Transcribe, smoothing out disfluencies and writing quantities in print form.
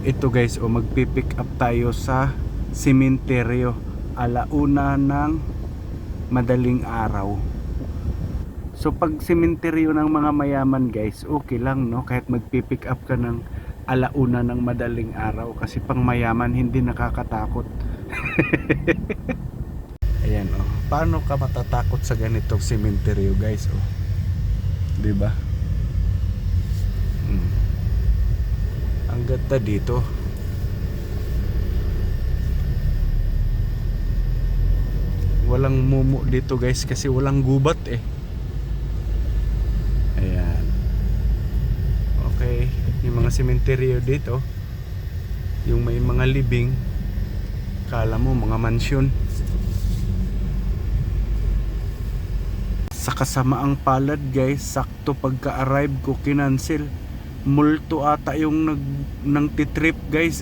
Ito guys, magpipick up tayo sa sementeryo alauna ng madaling araw. So pag sementeryo ng mga mayaman guys, okay lang no, kahit magpipick up ka ng alauna ng madaling araw, kasi pang mayaman hindi nakakatakot. Ayan paano ka matatakot sa ganitong sementeryo guys, 'di ba? Ang ganda dito. Walang mumu dito guys kasi walang gubat Ayan. Okay, yung mga sementeryo dito, yung may mga libing, kala mo mga mansyon. Sa kasamaang palad guys, sakto pagka-arrive ko kinancel. Multo ata yung nang titrip guys